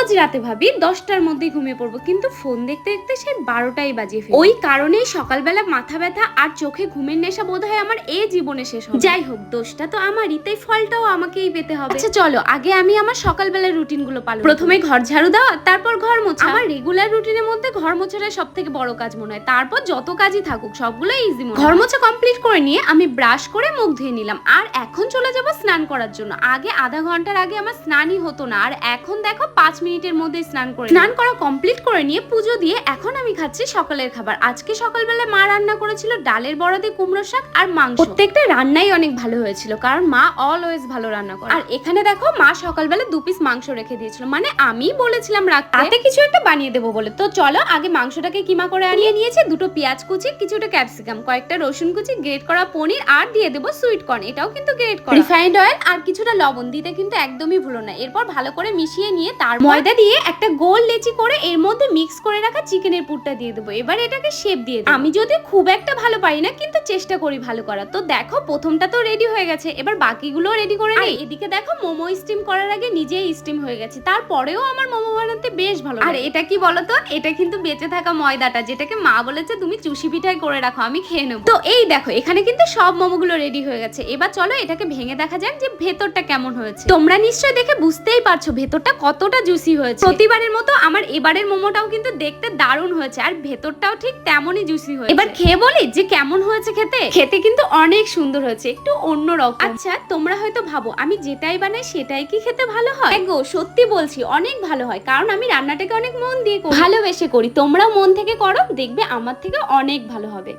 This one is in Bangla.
রোজ রাতে ভাবি 10টার মধ্যেই ঘুমিয়ে পড়বো, কিন্তু ফোন দেখতে দেখতে সেই 12টাই বাজিয়ে ফেলি। ওই কারণেই সকালবেলা মাথা ব্যথা আর চোখে ঘুমের নেশা বোধহয় আমার এই জীবনে শেষ হবে। যাই হোক, দোষটা তো আমারই, তাই ফলটাও আমাকেই পেতে হবে। আচ্ছা চলো, আগে আমি আমার সকালবেলার রুটিন গুলো পালন। প্রথমে ঘর ঝাড়ু দেওয়া, তারপর ঘর মোছা। আমার রেগুলার রুটিনের মধ্যে ঘর মোছাটা সব থেকে বড় কাজ মনে হয়। তারপর যত কাজই থাকুক সবগুলো ইজি মনে হয়। ঘর মোছা কমপ্লিট করে নিয়ে আমি ব্রাশ করে মুখ ধুয়ে নিলাম, আর এখন চলে যাব স্নান করার জন্য। আগে আধা ঘন্টার আগে আমার স্নানই হতো না, আর এখন দেখো 5 মিনিটের মধ্যে স্নান করা কমপ্লিট করে নিয়ে পুজো দিয়ে এখন আমি খাচ্ছি সকালের খাবার। আজকে সকালবেলা মা রান্না করেছিল ডালের বড়া দিয়ে কুমড়ো শাক আর মাংস। প্রত্যেকটা রান্নাই অনেক ভালো হয়েছিল, কারণ মা অলওয়েজ ভালো রান্না করে। আর এখানে দেখো মা সকালবেলা 2 পিস মাংস রেখে দিয়েছিল, মানে আমি বলেছিলাম রাখতে, তাতে কিছু একটা বানিয়ে দেবো বলে। তো চলো আগে মাংসটাকে কিমা করে আনিয়ে নিয়েছে। 2টো পেঁয়াজ কুচি, কিছুটা ক্যাপসিকাম, কয়েকটা রসুন কুচি, গ্রেট করা পনির, আর দিয়ে দেবো সুইট কর্ন, এটাও কিন্তু গ্রেট করা, রিফাইন্ড অয়েল আর কিছুটা লবণ দিতে কিন্তু একদমই ভুলো না। এরপর ভালো করে মিশিয়ে নিয়ে তার ময়দা দিয়ে একটা গোল লেচি করে এর মধ্যে মিক্স করে রাখা চিকেনের পুরটা দিয়ে দেবো। এবার এটাকে শেপ দিয়ে দেবো। আমি যদি খুব একটা ভালো পারি না, কিন্তু চেষ্টা করি ভালো করার। তো দেখো প্রথমটা তো রেডি হয়ে গেছে, এবার বাকিগুলো রেডি করে নিই। এদিকে দেখো মোমো স্টিম করার আগে নিজেই স্টিম হয়ে গেছে, তারপরেও আমার মোমো বানাতে বেশ ভালো। আর এটা কি বলতো, এটা কিন্তু বেঁচে থাকা ময়দাটা, যেটাকে মা বলেছে তুমি চুষি পিঠাই করে রাখো, আমি খেয়ে নেবো। তো এই দেখো এখানে কিন্তু সব মোমোগুলো রেডি হয়ে গেছে। এবার চলো এটাকে ভেঙে দেখা যাক যে ভেতরটা কেমন হয়েছে। তোমরা নিশ্চয়ই দেখে বুঝতেই পারছো ভেতরটা কতটা জুসি হয়েছে। প্রতিবারের মতো আমার এবারের মোমোটাও কিন্তু দেখতে দারুণ হয়েছে, আর ভেতরটাও ঠিক তেমনই জুসি হয়েছে। এবার খেয়ে বলি যে কেমন হয়েছে খেতে। খেতে কিন্তু অনেক সুন্দর হয়েছে, একটু অন্যরকম। আচ্ছা তোমরা হয়তো ভাবো আমি যেটাই বানাই সেটাই কি খেতে ভালো হয়? গো সত্যি বলছি অনেক ভালো হয়, কারণ আমি রান্নাটাকে অনেক মন দিয়ে করি, ভালোবেসে করি। তোমরাও মন থেকে করো, দেখবে আমার থেকে অনেক ভালো হবে।